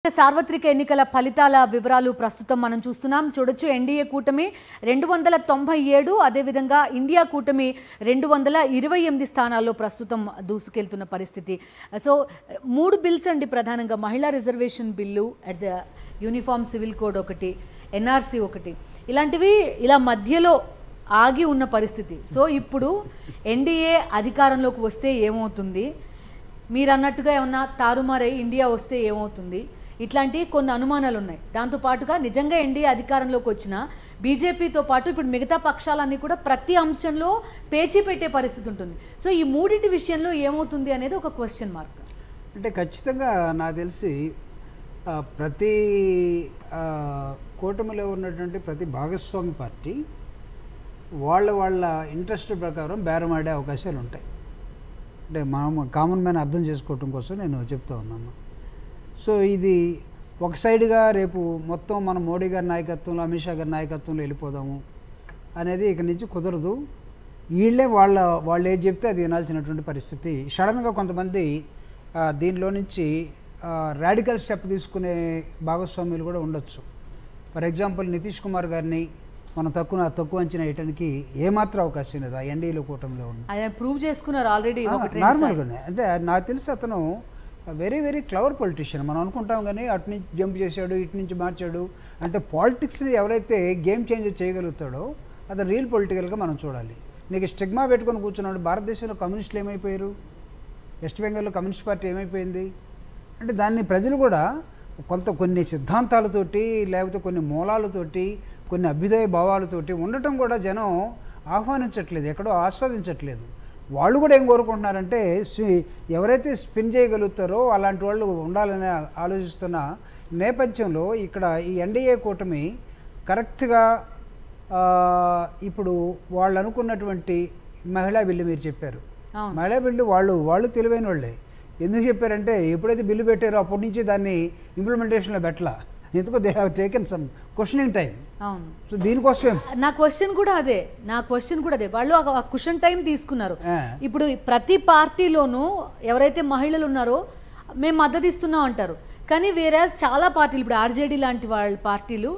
సార్వత్రిక ఎన్నికల ఫలితాల వివరాలు ప్రస్తుతం మనం చూస్తున్నాం. చూడొచ్చు ఎన్డీఏ కూటమి 297, అదేవిధంగా ఇండియా కూటమి 228 స్థానాల్లో ప్రస్తుతం దూసుకెళ్తున్న పరిస్థితి. సో 3 బిల్స్ అండి ప్రధానంగా మహిళా reservation bill, at the uniform civil code ఒకటి, ఎన్ఆర్సీ ఒకటి, ఇలాంటివి ఇలా మధ్యలో ఆగి ఉన్న పరిస్థితి. సో ఇప్పుడు ఎన్డీఏ అధికారంలోకి వస్తే ఏమవుతుంది, మీరు అన్నట్టుగా ఏమన్నా తారుమారై ఇండియా వస్తే ఏమవుతుంది, ఇట్లాంటి కొన్ని అనుమానాలు ఉన్నాయి. దాంతోపాటుగా నిజంగా ఎన్డీఏ అధికారంలోకి వచ్చిన బీజేపీతో పాటు ఇప్పుడు మిగతా పక్షాలన్నీ కూడా ప్రతి అంశంలో పేచీ పెట్టే పరిస్థితి ఉంటుంది. సో ఈ మూడింటి విషయంలో ఏమవుతుంది అనేది ఒక క్వశ్చన్ మార్క్. అంటే ఖచ్చితంగా నాకు తెలిసి ప్రతి కూటమిలో ఉన్నటువంటి ప్రతి భాగస్వామి పార్టీ వాళ్ళ ఇంట్రెస్ట్ ప్రకారం బేరమాడే అవకాశాలు ఉంటాయి. అంటే మనం కామన్ మ్యాన్ అర్థం చేసుకోవటం కోసం నేను చెప్తా ఉన్నాను. సో ఇది ఒక సైడ్గా రేపు మొత్తం మనం మోడీ గారి నాయకత్వంలో, అమిత్ షా గారి నాయకత్వంలో వెళ్ళిపోదాము అనేది ఇక నుంచి కుదరదు. వీళ్ళే వాళ్ళు ఏది చెప్తే అది వినాల్సినటువంటి పరిస్థితి. సడన్గా కొంతమంది దీనిలో నుంచి రాడికల్ స్టెప్ తీసుకునే భాగస్వామ్యులు కూడా ఉండొచ్చు. ఫర్ ఎగ్జాంపుల్ నితీష్ కుమార్ గారిని మనం తక్కువ అంచనా వేయడానికి ఏమాత్రం అవకాశం లేదు. ఆ ఎన్డీఏలో కూటమిలో ఉంది, ఆయన ప్రూవ్ చేసుకున్నారు ఆల్రెడీ నార్మల్గానే. అంటే నాకు తెలిసి అతను వెరీ క్లవర్ పొలిటీషియన్ మనం అనుకుంటాం, కానీ అటు నుంచి జంప్ చేశాడు, ఇటు నుంచి మార్చాడు. అంటే పాలిటిక్స్ని ఎవరైతే గేమ్ చేంజర్ చేయగలుగుతాడో అది రియల్ పొలిటికల్గా మనం చూడాలి. నీకు స్టిగ్మా పెట్టుకొని కూర్చున్నాడు. భారతదేశంలో కమ్యూనిస్టులు ఏమైపోయారు, వెస్ట్ బెంగాల్లో కమ్యూనిస్ట్ పార్టీ ఏమైపోయింది అంటే దాన్ని ప్రజలు కూడా కొన్ని సిద్ధాంతాలతోటి, లేకపోతే కొన్ని మూలాలతోటి, కొన్ని అభ్యుదయ భావాలతోటి ఉండటం కూడా జనం ఆహ్వానించట్లేదు, ఎక్కడో ఆస్వాదించట్లేదు. వాళ్ళు కూడా ఏం కోరుకుంటున్నారంటే ఎవరైతే స్పిన్ చేయగలుగుతారో అలాంటి వాళ్ళు ఉండాలని ఆలోచిస్తున్న నేపథ్యంలో ఇక్కడ ఈ ఎన్డీఏ కూటమి కరెక్ట్గా ఇప్పుడు వాళ్ళు అనుకున్నటువంటి మహిళా బిల్లు మీరు చెప్పారు. మహిళా బిల్లు వాళ్ళు తెలివైన వాళ్ళే. ఎందుకు చెప్పారంటే ఎప్పుడైతే బిల్లు పెట్టారో అప్పటి నుంచి దాన్ని ఇంప్లిమెంటేషన్లో పెట్టలా. ఎందుకో they have taken some questioning time. అవును, సో దీనికోసమే నా క్వశ్చన్ కూడా అదే వాళ్ళు ఆ క్వశ్చన్ టైం తీసుకున్నారు. ఇప్పుడు ప్రతి పార్టీలోనూ ఎవరైతే మహిళలు ఉన్నారో మేము మద్దతు ఇస్తున్నాం అంటారు, కానీ వేరే చాలా పార్టీలు, ఇప్పుడు ఆర్జేడీ లాంటి వాళ్ళ పార్టీలు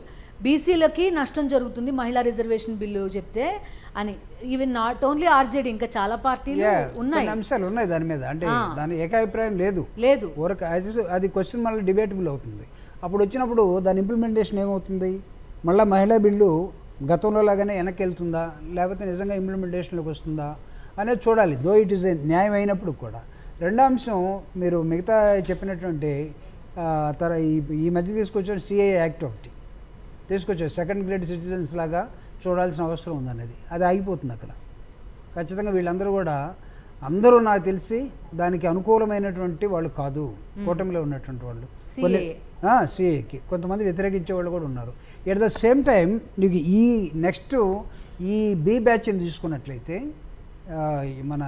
బీసీలకి నష్టం జరుగుతుంది మహిళా రిజర్వేషన్ బిల్లు చెప్తే అని. ఈవెన్ నాట్ ఓన్లీ ఆర్జేడీ, ఇంకా చాలా పార్టీలు ఉన్నాయి, అంశాలు ఉన్నాయి దాని మీద. అంటే దాని ఏకాభిప్రాయం లేదు. అది క్వశ్చన్ మళ్ళీ డిబేటబుల్ అవుతుంది. అప్పుడు వచ్చినప్పుడు దాని ఇంప్లిమెంటేషన్ ఏమవుతుంది, మళ్ళీ మహిళా బిల్లు గతంలో లాగానే వెనక్కి వెళ్తుందా, లేకపోతే నిజంగా ఇంప్లిమెంటేషన్లోకి వస్తుందా అనేది చూడాలి. దో ఇట్ ఈస్ న్యాయం అయినప్పుడు కూడా. రెండో అంశం మీరు మిగతా చెప్పినటువంటి ఈ మధ్య తీసుకొచ్చిన సిఏఏ యాక్ట్ ఒకటి తీసుకొచ్చారు. సెకండ్ గ్రేడ్ సిటిజన్స్ లాగా చూడాల్సిన అవసరం ఉందనేది, అది ఆగిపోతుంది అక్కడ. ఖచ్చితంగా వీళ్ళందరూ కూడా నాకు తెలిసి దానికి అనుకూలమైనటువంటి వాళ్ళు కాదు కూటమిలో ఉన్నటువంటి వాళ్ళు. సిఏకి కొంతమంది వ్యతిరేకించే వాళ్ళు కూడా ఉన్నారు. ఎట్ ద సేమ్ టైం నీకు ఈ బి బ్యాచ్ని చూసుకున్నట్లయితే, మన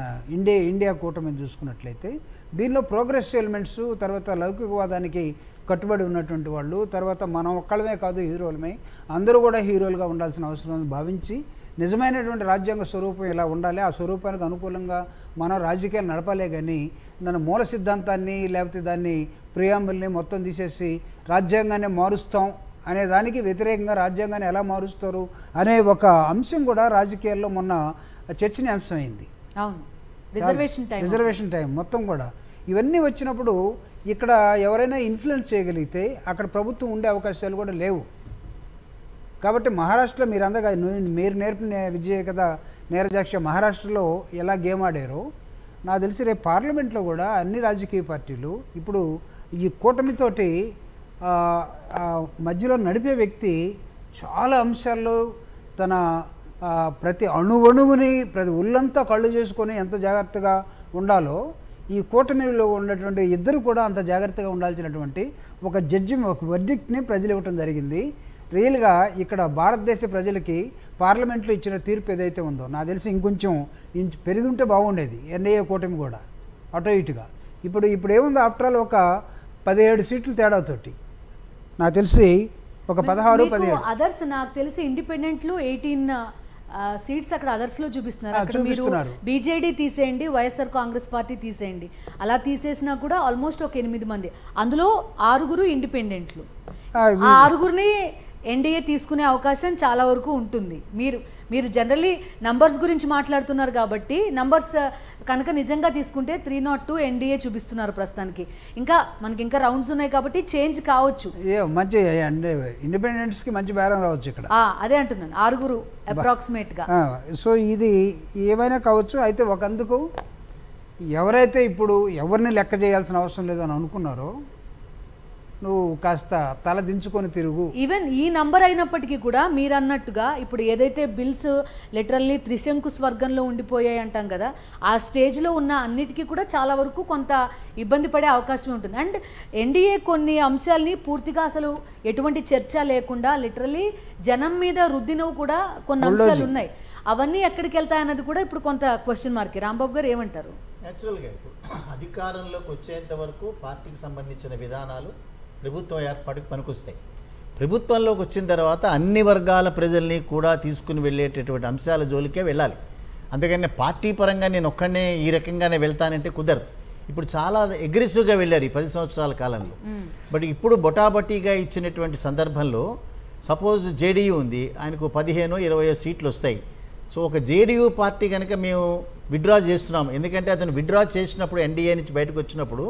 ఇండియా కూటమిని చూసుకున్నట్లయితే దీనిలో ప్రోగ్రెసివ్ ఎలిమెంట్స్, తర్వాత లౌకికవాదానికి కట్టుబడి ఉన్నటువంటి వాళ్ళు, తర్వాత మనం ఒక్కళ్ళమే కాదు హీరోలమే, అందరూ కూడా హీరోలుగా ఉండాల్సిన అవసరం భావించి నిజమైనటువంటి రాజ్యాంగ స్వరూపం ఇలా ఉండాలి, ఆ స్వరూపానికి అనుకూలంగా మనం రాజకీయాలు నడపాలే. కానీ దాని మూల సిద్ధాంతాన్ని లేకపోతే దాన్ని ప్రియాంబుల్ని మొత్తం తీసేసి రాజ్యాంగాన్ని మారుస్తాం అనే దానికి వ్యతిరేకంగా రాజ్యాంగాన్ని ఎలా మారుస్తారు అనే ఒక అంశం కూడా రాజకీయాల్లో మొన్న చర్చనీయాంశం అయింది. రిజర్వేషన్ టైం మొత్తం కూడా. ఇవన్నీ వచ్చినప్పుడు ఇక్కడ ఎవరైనా ఇన్ఫ్లుయెన్స్ చేయగలిగితే అక్కడ ప్రభుత్వం ఉండే అవకాశాలు కూడా లేవు. కాబట్టి మహారాష్ట్రలో మీరు నేర్పిన విజయ కదా నీరజాక్ష, మహారాష్ట్రలో ఎలా గేమ్ ఆడారో నాకు తెలిసి రేపు పార్లమెంట్లో కూడా అన్ని రాజకీయ పార్టీలు ఇప్పుడు ఈ కూటమితోటి మధ్యలో నడిపే వ్యక్తి చాలా అంశాల్లో తన ప్రతి అణువుని ప్రతి ఉల్లంతా కళ్ళు చేసుకొని ఎంత జాగ్రత్తగా ఉండాలో ఈ కూటమిలో ఉన్నటువంటి ఇద్దరు కూడా అంత జాగ్రత్తగా ఉండాల్సినటువంటి ఒక వర్డిక్ట్ని ప్రజలు ఇవ్వటం జరిగింది. రియల్గా ఇక్కడ భారతదేశ ప్రజలకి పార్లమెంట్లో ఇచ్చిన తీర్పు ఏదైతే ఉందో నాకు తెలిసి ఇంకొంచెం పెరిగి ఉంటే బాగుండేది ఎన్డీఏ కూటమి కూడా అటో ఇటుగా. ఇప్పుడు ఏముంది, ఆఫ్టర్ ఆల్ ఒక 17 సీట్లు తేడాతోటి నాకు తెలిసి ఒక 16-17 అదర్స్ నాకు తెలిసి ఇండిపెండెంట్లు 18 సీట్స్ అక్కడ అదర్స్ లో చూపిస్తున్నారు. అక్కడ మీరు బీజేడీ తీసేయండి, వైఎస్ఆర్ కాంగ్రెస్ పార్టీ తీసేయండి, అలా తీసేసినా కూడా ఆల్మోస్ట్ ఒక 8 మంది, అందులో 6 ఇండిపెండెంట్లు. ఆ 6 ఎన్డీఏ తీసుకునే అవకాశం చాలా వరకు ఉంటుంది. మీరు జనరల్లీ నంబర్స్ గురించి మాట్లాడుతున్నారు కాబట్టి నంబర్స్ కనుక నిజంగా తీసుకుంటే 302 ఎన్డీఏ చూపిస్తున్నారు ప్రస్తుతానికి. మనకి ఇంకా రౌండ్స్ ఉన్నాయి కాబట్టి చేంజ్ కావచ్చు. మంచి ఇండిపెండెంట్స్కి మంచి బేరం రావచ్చు ఇక్కడ. అదే అంటున్నాను, 6 అప్రాక్సిమేట్గా. సో ఇది ఏమైనా కావచ్చు. అయితే ఒకందుకు ఎవరైతే ఇప్పుడు ఎవరిని లెక్క చేయాల్సిన అవసరం లేదని అనుకున్నారో నువ్వు కాస్త తల దించుకొని తిరుగు. ఈవెన్ ఈ నంబర్ అయినప్పటికీ కూడా మీరు అన్నట్టుగా ఇప్పుడు ఏదైతే బిల్స్ లిటరల్లీ త్రిశంకు స్వర్గంలో ఉండిపోయాయి అంటాం కదా, ఆ స్టేజ్లో ఉన్న అన్నిటికీ కూడా చాలా వరకు కొంత ఇబ్బంది పడే అవకాశం ఉంటుంది. అండ్ ఎన్డీఏ కొన్ని అంశాలని పూర్తిగా అసలు ఎటువంటి చర్చ లేకుండా లిటరల్లీ జనం మీద రుద్దినవి కూడా కొన్ని అంశాలు ఉన్నాయి. అవన్నీ ఎక్కడికి వెళ్తాయన్నది కూడా ఇప్పుడు కొంత క్వశ్చన్ మార్క్. రాంబాబు గారు ఏమంటారు? యాక్చువల్గా అధికారంలోకి వచ్చేంత వరకు పార్టీకి సంబంధించిన విధానాలు ప్రభుత్వం ఏర్పాటుకు పనికొస్తాయి. ప్రభుత్వంలోకి వచ్చిన తర్వాత అన్ని వర్గాల ప్రజల్ని కూడా తీసుకుని వెళ్ళేటటువంటి అంశాల జోలికే వెళ్ళాలి. అందుకని పార్టీ పరంగా నేను ఒక్కడనే ఈ రకంగానే వెళ్తానంటే కుదరదు. ఇప్పుడు చాలా అగ్రెసివ్గా వెళ్ళారు ఈ 10 సంవత్సరాల కాలంలో. బట్ ఇప్పుడు బొటాబొటీగా ఇచ్చినటువంటి సందర్భంలో సపోజ్ జేడీయూ ఉంది, ఆయనకు 15-20 సీట్లు వస్తాయి. సో ఒక జేడీయూ పార్టీ కనుక మేము విత్డ్రా చేస్తున్నాం, ఎందుకంటే అతను విత్డ్రా చేసినప్పుడు ఎన్డీఏ నుంచి బయటకు వచ్చినప్పుడు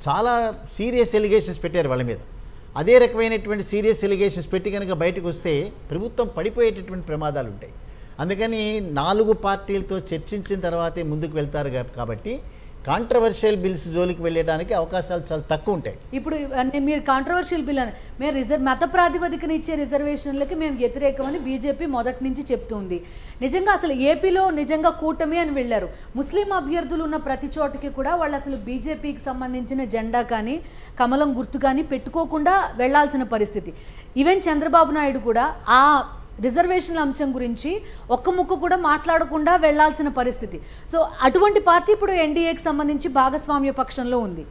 చాలా సీరియస్ ఎలిగేషన్స్ పెట్టారు వాళ్ళ మీద. అదే రకమైనటువంటి సీరియస్ ఎలిగేషన్స్ పెట్టి కనుక బయటకు వస్తే ప్రభుత్వం పడిపోయేటటువంటి ప్రమాదాలు ఉంటాయి. అందుకని 4 పార్టీలతో చర్చించిన తర్వాతే ముందుకు వెళ్తారు కాబట్టి కాంట్రవర్షియల్ బిల్స్ జోలికి వెళ్ళడానికి అవకాశాలు చాలా తక్కువ ఉంటాయి. ఇప్పుడు మీరు కాంట్రవర్షియల్ బిల్ అని మేము మత ప్రాతిపదికన ఇచ్చే రిజర్వేషన్లకి మేము వ్యతిరేకమని బీజేపీ మొదటి నుంచి చెప్తుంది. నిజంగా అసలు ఏపీలో నిజంగా కూటమి అని వెళ్ళారు. ముస్లిం అభ్యర్థులు ఉన్న ప్రతి చోటకి కూడా వాళ్ళు అసలు బీజేపీకి సంబంధించిన జెండా కానీ కమలం గుర్తు కానీ పెట్టుకోకుండా వెళ్లాల్సిన పరిస్థితి. ఈవెన్ చంద్రబాబు నాయుడు కూడా ఆ రిజర్వేషన్ల అంశం గురించి ఒక్క ముక్క కూడా మాట్లాడకుండా వెళ్లాల్సిన పరిస్థితి. సో అటువంటి పార్టీ ఇప్పుడు ఎన్డీఏకి సంబంధించి భాగస్వామ్య పక్షంలో ఉంది.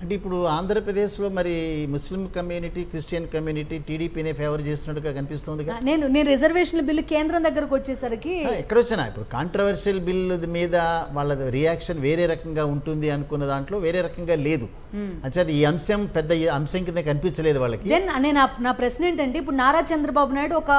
అంటే ఇప్పుడు ఆంధ్రప్రదేశ్లో మరి ముస్లిం కమ్యూనిటీ, క్రిస్టియన్ కమ్యూనిటీ టీడీపీనే ఫేవర్ చేస్తున్నట్టుగా కనిపిస్తుంది. నేను రిజర్వేషన్ల బిల్లు కేంద్రం దగ్గరకు వచ్చేసరికి ఎక్కడొచ్చినా ఇప్పుడు కాంట్రవర్షియల్ బిల్లు మీద వాళ్ళ రియాక్షన్ వేరే రకంగా ఉంటుంది అనుకున్న దాంట్లో వేరే రకంగా లేదు. అంటే ఈ అంశం పెద్ద అంశం కింద కనిపించలేదు వాళ్ళకి. దెన్ నా ప్రశ్న ఏంటంటే ఇప్పుడు నారా చంద్రబాబు నాయుడు ఒక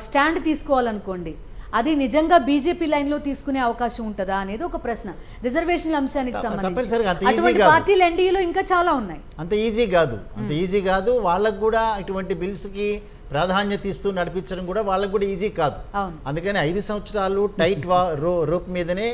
స్టాండ్ తీసుకోవాలనుకోండి, అది నిజంగా బీజేపీ లైన్ లో తీసుకునే అవకాశం ఉంటుందా అనేది ఒక ప్రశ్న. రిజర్వేషన్ల అంశానికి సంబంధించి అటువంటి పార్టీలు ఎన్డీఏలో ఇంకా చాలా ఉన్నాయి. అంత ఈజీ కాదు. వాళ్ళకు కూడా ఇటువంటి బిల్స్ కి ప్రాధాన్యత ఇస్తూ నడిపించడం కూడా వాళ్ళకు కూడా ఈజీ కాదు. అందుకని 5 సంవత్సరాలు టైట్ రోప్ మీదనే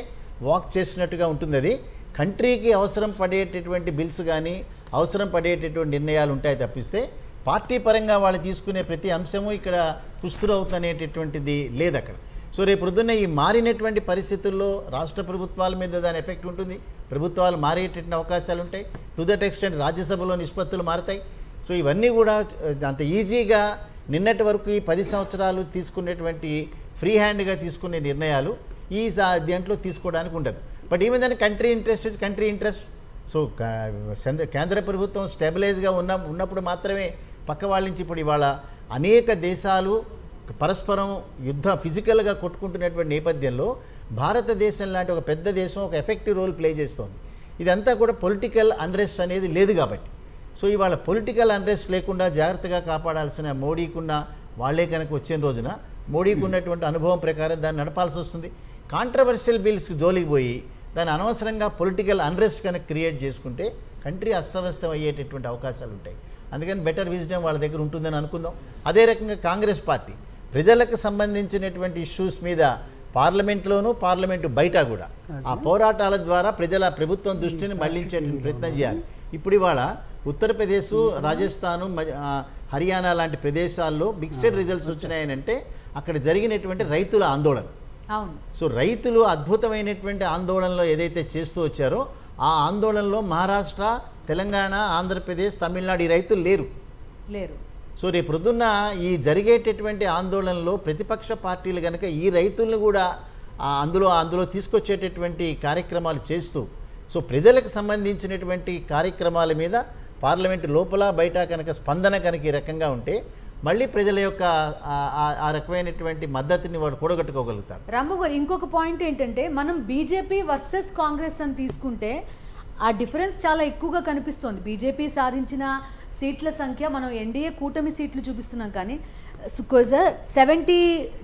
వాక్ చేసినట్టుగా ఉంటుంది. అది కంట్రీకి అవసరం పడేటటువంటి బిల్స్ కానీ అవసరం పడేటటువంటి నిర్ణయాలు ఉంటాయి తప్పిస్తే పార్టీ పరంగా వాళ్ళు తీసుకునే ప్రతి అంశము ఇక్కడ కుస్తూరు అవుతుందనేటటువంటిది లేదు అక్కడ. సో రేపు పొద్దున్న ఈ మారినటువంటి పరిస్థితుల్లో రాష్ట్ర ప్రభుత్వాల మీద దాని ఎఫెక్ట్ ఉంటుంది. ప్రభుత్వాలు మారేటటువంటి అవకాశాలు ఉంటాయి. టు దట్ ఎక్స్టెంట్ రాజ్యసభలో నిష్పత్తులు మారుతాయి. సో ఇవన్నీ కూడా అంత ఈజీగా నిన్నటి వరకు ఈ 10 సంవత్సరాలు తీసుకునేటువంటి ఫ్రీ హ్యాండ్గా తీసుకునే నిర్ణయాలు ఈ దాంట్లో తీసుకోవడానికి ఉండదు. బట్ ఈవెన్ దాని కంట్రీ ఇంట్రెస్ట్. సో కేంద్ర ప్రభుత్వం స్టెబిలైజ్గా ఉన్నప్పుడు మాత్రమే పక్క వాళ్ళ నుంచి ఇప్పుడు ఇవాళ అనేక దేశాలు పరస్పరం ఫిజికల్గా కొట్టుకుంటున్నటువంటి నేపథ్యంలో భారతదేశం లాంటి ఒక పెద్ద దేశం ఒక ఎఫెక్టివ్ రోల్ ప్లే చేస్తోంది. ఇదంతా కూడా పొలిటికల్ అన్రెస్ట్ అనేది లేదు కాబట్టి. సో ఇవాళ పొలిటికల్ అన్రెస్ట్ లేకుండా జాగ్రత్తగా కాపాడాల్సిన మోడీకున్న వాళ్ళే కనుక వచ్చిన రోజున మోడీకి ఉన్నటువంటి అనుభవం ప్రకారం దాన్ని నడపాల్సి వస్తుంది. కాంట్రవర్షియల్ బిల్స్కి జోలికి పోయి దాన్ని అనవసరంగా పొలిటికల్ అన్రెస్ట్ కనుక క్రియేట్ చేసుకుంటే కంట్రీ అస్తవ్యస్తం అయ్యేటటువంటి అవకాశాలు ఉంటాయి. అందుకని బెటర్ విజ్డమ్ వాళ్ళ దగ్గర ఉంటుందని అనుకుందాం. అదే రకంగా కాంగ్రెస్ పార్టీ ప్రజలకు సంబంధించినటువంటి ఇష్యూస్ మీద పార్లమెంట్లోనూ పార్లమెంటు బయట కూడా ఆ పోరాటాల ద్వారా ప్రభుత్వం దృష్టిని మళ్లించేటువంటి ప్రయత్నం చేయాలి. ఇప్పుడు ఇవాళ ఉత్తరప్రదేశ్, రాజస్థాను, హర్యానా లాంటి ప్రదేశాల్లో మిక్స్డ్ రిజల్ట్స్ వచ్చినాయనంటే అక్కడ జరిగినటువంటి రైతుల ఆందోళన. సో రైతులు అద్భుతమైనటువంటి ఆందోళనలో ఏదైతే చేస్తూ వచ్చారో ఆ ఆందోళనలో మహారాష్ట్ర, తెలంగాణ, ఆంధ్రప్రదేశ్, తమిళనాడు ఈ రైతులు లేరు. సో రేపు పొద్దున్న ఈ జరిగేటటువంటి ఆందోళనలో ప్రతిపక్ష పార్టీలు కనుక ఈ రైతులను కూడా అందులో తీసుకొచ్చేటటువంటి కార్యక్రమాలు చేస్తూ సో ప్రజలకు సంబంధించినటువంటి కార్యక్రమాల మీద పార్లమెంటు లోపల బయట కనుక స్పందన కనుక ఈ రకంగా ఉంటే మళ్ళీ ప్రజల యొక్క ఆ రకమైనటువంటి మద్దతుని వాడు కూడగట్టుకోగలుగుతారు. రాంబాబు గారు, ఇంకొక పాయింట్ ఏంటంటే మనం బీజేపీ వర్సెస్ కాంగ్రెస్ అని తీసుకుంటే ఆ డిఫరెన్స్ చాలా ఎక్కువగా కనిపిస్తోంది. బీజేపీ సాధించిన సీట్ల సంఖ్య మనం ఎన్డీఏ కూటమి సీట్లు చూపిస్తున్నాం, కానీ 70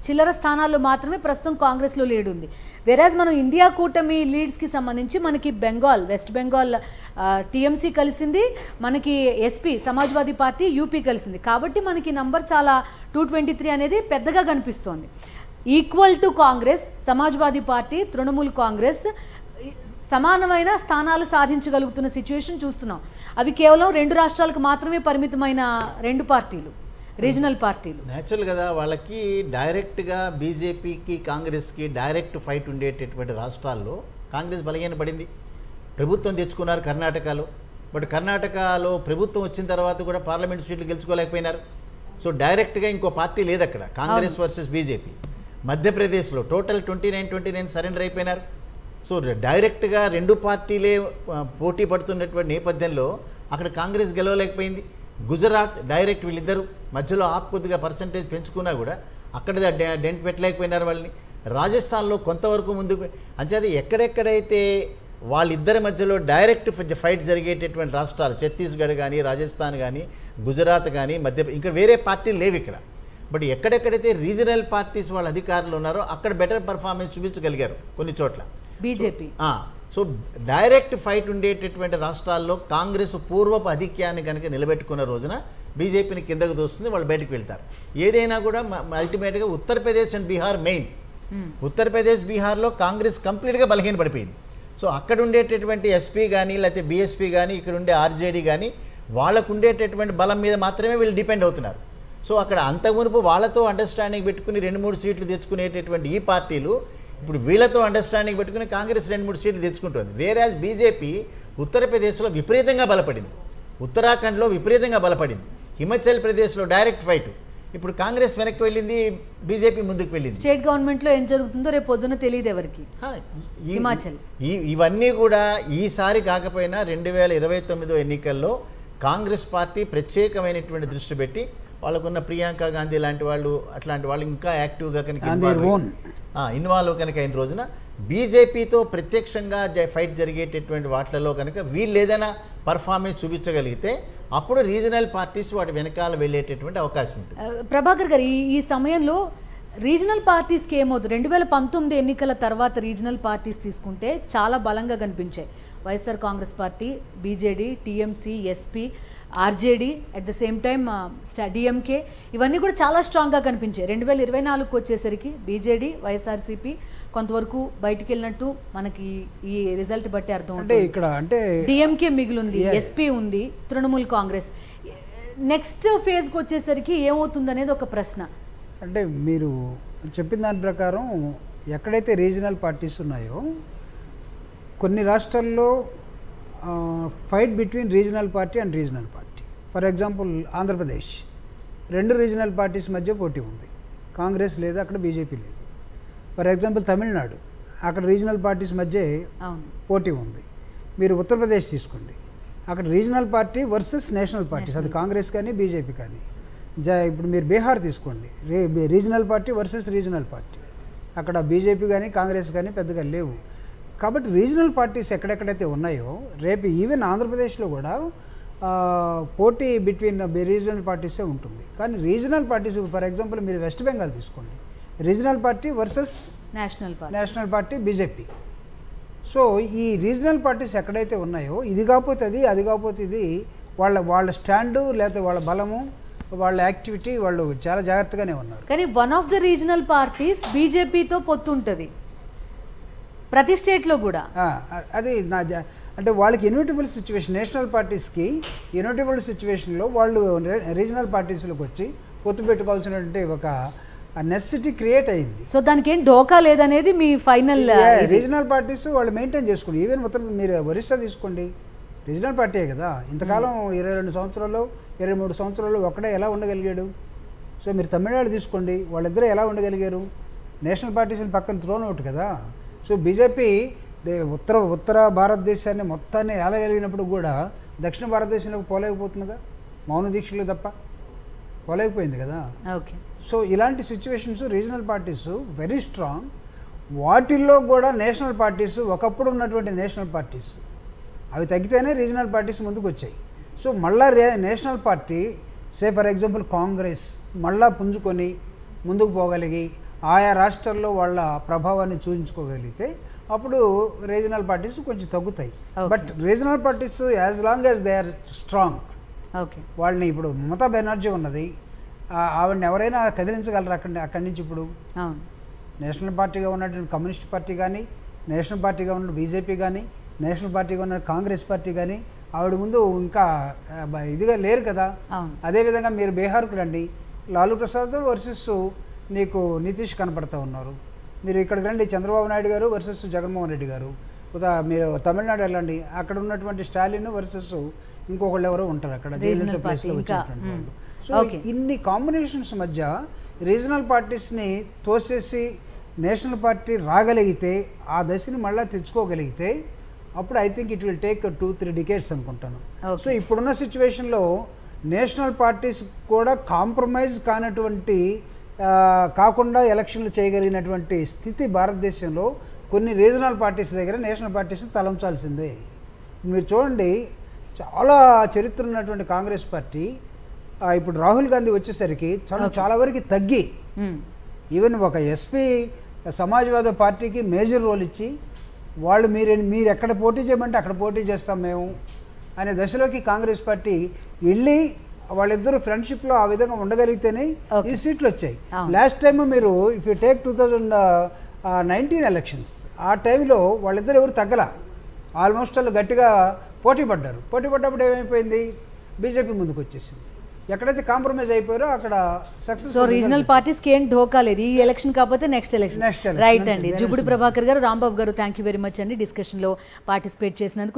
చిల్లర స్థానాల్లో మాత్రమే ప్రస్తుతం కాంగ్రెస్లో లీడ్ ఉంది. వెరాజ్ మనం ఇండియా కూటమి లీడ్స్కి సంబంధించి మనకి వెస్ట్ బెంగాల్ టీఎంసీ కలిసింది, మనకి ఎస్పీ సమాజ్వాదీ పార్టీ యూపీ కలిసింది. కాబట్టి మనకి నంబర్ చాలా 223 అనేది పెద్దగా కనిపిస్తోంది. Equal to Congress, Samajwadi party, Trinamool Congress సమానమైన స్థానాలు సాధించగలుగుతున్న సిచ్యువేషన్ చూస్తున్నాం. అవి కేవలం 2 రాష్ట్రాలకు మాత్రమే పరిమితమైన 2 పార్టీలు, రీజనల్ పార్టీలు. న్యాచురల్ కదా, వాళ్ళకి డైరెక్ట్గా బీజేపీకి కాంగ్రెస్కి డైరెక్ట్ ఫైట్ ఉండేటటువంటి రాష్ట్రాల్లో కాంగ్రెస్ బలహీనపడింది. ప్రభుత్వం తెచ్చుకున్నారు కర్ణాటకలో, బట్ కర్ణాటకలో ప్రభుత్వం వచ్చిన తర్వాత కూడా పార్లమెంట్ సీట్లు గెలుచుకోలేకపోయినారు. సో డైరెక్ట్గా ఇంకో పార్టీ లేదు అక్కడ, కాంగ్రెస్ వర్సెస్ బీజేపీ. మధ్యప్రదేశ్లో టోటల్ 29 సరెండర్ అయిపోయినారు. సో డైరెక్ట్గా 2 పార్టీలే పోటీ పడుతున్నటువంటి నేపథ్యంలో అక్కడ కాంగ్రెస్ గెలవలేకపోయింది. గుజరాత్ డైరెక్ట్ వీళ్ళిద్దరు మధ్యలో కొద్దిగా పర్సంటేజ్ పెంచుకున్నా కూడా అక్కడ డెంట్ పెట్టలేకపోయినారు వాళ్ళని. రాజస్థాన్లో కొంతవరకు ముందుకు అంచేది ఎక్కడెక్కడైతే వాళ్ళిద్దరి మధ్యలో డైరెక్ట్ ఫైట్ జరిగేటటువంటి రాష్ట్రాలు ఛత్తీస్గఢ్ కానీ, రాజస్థాన్ కానీ, గుజరాత్ కానీ, ఇంకా వేరే పార్టీలు లేవు ఇక్కడ. బట్ ఎక్కడెక్కడైతే రీజనల్ పార్టీస్ వాళ్ళ అధికారులు ఉన్నారో అక్కడ బెటర్ పర్ఫార్మెన్స్ చూపించగలిగారు కొన్ని చోట్ల బీజేపీ. సో డైరెక్ట్ ఫైట్ ఉండేటటువంటి రాష్ట్రాల్లో కాంగ్రెస్ పూర్వపు ఆధిక్యాన్ని కనుక నిలబెట్టుకున్న రోజున బీజేపీని కిందకు దోస్తుంది, వాళ్ళు బయటకు వెళ్తారు. ఏదైనా కూడా అల్టిమేట్గా ఉత్తరప్రదేశ్ అండ్ బీహార్ మెయిన్. ఉత్తరప్రదేశ్, బీహార్లో కాంగ్రెస్ కంప్లీట్గా బలహీనపడిపోయింది. సో అక్కడ ఉండేటటువంటి ఎస్పీ కానీ లేకపోతే బీఎస్పీ కానీ, ఇక్కడ ఉండే ఆర్జేడీ కానీ, వాళ్ళకు ఉండేటటువంటి బలం మీద మాత్రమే వీళ్ళు డిపెండ్ అవుతున్నారు. సో అక్కడ అంతకుమునుపు వాళ్ళతో అండర్స్టాండింగ్ పెట్టుకుని 2-3 సీట్లు తెచ్చుకునేటటువంటి ఈ పార్టీలు ఇప్పుడు వీళ్ళతో అండర్స్టాండింగ్ పెట్టుకుని కాంగ్రెస్ 2-3 సీట్లు తెచ్చుకుంటుంది. వేరాజ్ బీజేపీ ఉత్తరప్రదేశ్లో విపరీతంగా బలపడింది, ఉత్తరాఖండ్లో విపరీతంగా బలపడింది, హిమాచల్ ప్రదేశ్లో డైరెక్ట్ ఫైట్. ఇప్పుడు కాంగ్రెస్ వెనక్కి వెళ్ళింది, బీజేపీ ముందుకు వెళ్ళింది. స్టేట్ గవర్నమెంట్లో ఏం జరుగుతుందో రేపు పొద్దున తెలియదు ఎవరికి. హిమాచల్ ఇవన్నీ కూడా ఈసారి కాకపోయినా 2029 ఎన్నికల్లో కాంగ్రెస్ పార్టీ ప్రత్యేకమైనటువంటి దృష్టి పెట్టి వాళ్ళకున్న ప్రియాంక గాంధీ లాంటి వాళ్ళు, అట్లాంటి వాళ్ళు ఇంకా యాక్టివ్గా కనుక ఇన్వాల్వ్ కనుక అయిన రోజున బీజేపీతో ప్రత్యక్షంగా ఫైట్ జరిగేటటువంటి వాటిలలో కనుక వీళ్ళు ఏదైనా పర్ఫార్మెన్స్ చూపించగలిగితే అప్పుడు రీజనల్ పార్టీస్ వాటి వెనకాల వెళ్ళేటటువంటి అవకాశం ఉంటుంది. ప్రభాకర్ గారు, ఈ సమయంలో రీజనల్ పార్టీస్కి ఏమవుతుంది? 2019 ఎన్నికల తర్వాత రీజనల్ పార్టీస్ తీసుకుంటే చాలా బలంగా కనిపించాయి. YSR Congress party, BJD, TMC, SP, RJD, at the same time DMK, ఇవన్నీ కూడా చాలా స్ట్రాంగ్గా కనిపించాయి. 2024కు వచ్చేసరికి బీజేడీ, వైఎస్ఆర్సీపీ కొంతవరకు బయటికి వెళ్ళినట్టు మనకి ఈ రిజల్ట్ బట్టి అర్థం అవుతుంది. ఇక్కడ అంటే డిఎంకే మిగిలింది, ఎస్పీ ఉంది, తృణమూల్ కాంగ్రెస్. నెక్స్ట్ ఫేజ్కి వచ్చేసరికి ఏమవుతుంది అనేది ఒక ప్రశ్న. అంటే మీరు చెప్పిన దాని ప్రకారం ఎక్కడైతే రీజనల్ పార్టీస్ ఉన్నాయో కొన్ని రాష్ట్రాల్లో fight between regional party and regional party. For example Andhra Pradesh 2 regional parties మధ్య పోటీ ఉంది, కాంగ్రెస్ లేదు, అక్కడ బీజేపీ లేదు. ఫర్ ఎగ్జాంపుల్ తమిళనాడు, అక్కడ రీజనల్ పార్టీస్ మధ్య పోటీ ఉంది. మీరు ఉత్తరప్రదేశ్ తీసుకోండి, అక్కడ regional party versus national parties, అది కాంగ్రెస్ కానీ బీజేపీ కానీ. ఇప్పుడు మీరు బీహార్ తీసుకోండి, regional party versus regional party, అక్కడ బీజేపీ కానీ కాంగ్రెస్ కానీ పెద్దగా లేవు. కాబట్టి రీజనల్ పార్టీస్ ఎక్కడెక్కడైతే ఉన్నాయో రేపు ఈవెన్ ఆంధ్రప్రదేశ్లో కూడా పోటీ బిట్వీన్ రీజనల్ పార్టీసే ఉంటుంది. కానీ రీజనల్ పార్టీస్ ఫర్ ఎగ్జాంపుల్ మీరు వెస్ట్ బెంగాల్ తీసుకోండి, regional party versus national party BJP. So ఈ రీజనల్ పార్టీస్ ఎక్కడైతే ఉన్నాయో ఇది కాకపోతే అది, అది కాకపోతే ఇది, వాళ్ళ స్టాండు లేకపోతే వాళ్ళ బలము, వాళ్ళ యాక్టివిటీ, వాళ్ళు చాలా జాగ్రత్తగానే ఉన్నారు. కానీ one of the regional parties బీజేపీతో పొత్తుంటుంది ప్రతి స్టేట్లో కూడా. అది అంటే వాళ్ళకి ఇన్విటబుల్ సిచ్యువేషన్, నేషనల్ పార్టీస్కి ఇన్విటబుల్ సిచ్యువేషన్లో వాళ్ళు రీజనల్ పార్టీస్లోకి వచ్చి పొత్తు పెట్టుకోవాల్సినటువంటి ఒక నెసెసిటీ క్రియేట్ అయింది. సో దానికి ఏం డోకా లేదనేది మీ ఫైనల్. రీజనల్ పార్టీస్ వాళ్ళు మెయింటైన్ చేసుకోండి. ఈవెన్ మీరు ఒరిస్సా తీసుకోండి, రీజనల్ పార్టీయే కదా. ఇంతకాలం 22 సంవత్సరాలు 23 సంవత్సరాలు ఒక్కడే ఎలా ఉండగలిగాడు? సో మీరు తమిళనాడు తీసుకోండి, వాళ్ళిద్దరూ ఎలా ఉండగలిగారు? నేషనల్ పార్టీస్ని పక్కన థ్రోన్ అవుట్ కదా. సో బీజేపీ ఉత్తర భారతదేశాన్ని మొత్తాన్ని ఏలగలిగినప్పుడు కూడా దక్షిణ భారతదేశంలోకి పోలేకపోతుందిగా, మౌన దీక్షలు తప్ప. పోలేకపోయింది కదా. ఓకే. సో ఇలాంటి situations regional parties very strong. వాటిల్లో కూడా నేషనల్ పార్టీస్, ఒకప్పుడు ఉన్నటువంటి నేషనల్ పార్టీస్ అవి తగ్గితేనే రీజనల్ పార్టీస్ ముందుకు వచ్చాయి. సో మళ్ళా national party for example Congress మళ్ళా పుంజుకొని ముందుకు పోగలిగి ఆయా రాష్ట్రాల్లో వాళ్ళ ప్రభావాన్ని చూపించుకోగలిగితే అప్పుడు రీజనల్ పార్టీస్ కొంచెం తగ్గుతాయి. But regional parties as long as they are strong, okay, వాళ్ళని ఇప్పుడు మమతా బెనర్జీ ఉన్నది, ఆవిడని ఎవరైనా కదిలించగలరు అక్కడి నుంచి. ఇప్పుడు నేషనల్ పార్టీగా ఉన్నటువంటి కమ్యూనిస్ట్ పార్టీ కానీ, నేషనల్ పార్టీగా ఉన్న బీజేపీ కానీ, నేషనల్ పార్టీగా ఉన్న కాంగ్రెస్ పార్టీ కానీ ఆవిడ ముందు ఇంకా ఇదిగా లేరు కదా. అదేవిధంగా మీరు బీహార్కు రండి, లాలూ ప్రసాద్ వర్సెస్ నీకు నితీష్ కనపడతా ఉన్నారు. మీరు ఇక్కడికి రండి, చంద్రబాబు నాయుడు గారు వర్సెస్ జగన్మోహన్ రెడ్డి గారు. మీరు తమిళనాడు వెళ్ళండి, అక్కడ ఉన్నటువంటి స్టాలిన్ వర్సెస్ ఇంకొకళ్ళు ఎవరో ఉంటారు అక్కడ జయలలిత ప్లేస్లో వచ్చినటువంటి వాళ్ళు. సో ఇన్ని కాంబినేషన్స్ మధ్య రీజనల్ పార్టీస్ని తోసేసి నేషనల్ పార్టీ రాగలిగితే, ఆ దశని మళ్ళీ తెచ్చుకోగలిగితే అప్పుడు I think it will take 2-3 decades అనుకుంటాను. సో ఇప్పుడున్న సిచ్యువేషన్లో నేషనల్ పార్టీస్ కూడా కాంప్రమైజ్ కాకుండా ఎలక్షన్లు చేయగలిగినటువంటి స్థితి భారతదేశంలో కొన్ని రీజనల్ పార్టీస్ దగ్గర నేషనల్ పార్టీస్ తలంచాల్సిందే. మీరు చూడండి, చాలా చరిత్ర ఉన్నటువంటి కాంగ్రెస్ పార్టీ ఇప్పుడు రాహుల్ గాంధీ వచ్చేసరికి చాలా వరకు తగ్గి, ఈవెన్ ఒక ఎస్పీ సమాజ్వాద పార్టీకి మేజర్ రోల్ ఇచ్చి వాళ్ళు మీరు ఎక్కడ పోటీ చేయమంటే అక్కడ పోటీ చేస్తాం మేము అనే దశలోకి కాంగ్రెస్ పార్టీ వెళ్ళి వాళ్ళిద్దరూ ఫ్రెండ్షిప్లో ఆ విధంగా ఉండగలిగితేనే ఈ సీట్లు వచ్చాయి. లాస్ట్ టైం మీరు ఇఫ్ యూ టేక్ 2019 ఎలక్షన్స్, ఆ టైంలో వాళ్ళిద్దరు ఎవరు తగ్గల, ఆల్మోస్ట్ వాళ్ళు గట్టిగా పోటీ పడ్డప్పుడు ఏమైపోయింది, బీజేపీ ముందుకు వచ్చేసింది. ఎక్కడైతే కాంప్రమైజ్ అయిపోయారో అక్కడ సక్సెస్. సో రీజనల్ పార్టీస్కి ఏం ఢోకా లేదు, ఈ ఎలక్షన్ కాకపోతే నెక్స్ట్ ఎలక్షన్. రైట్ అండి. జుబుడి ప్రభాకర్ గారు, రాంబాబు గారు, థ్యాంక్ యూ వెరీ మచ్ అండి డిస్కషన్లో పార్టిసిపేట్ చేసినందుకు.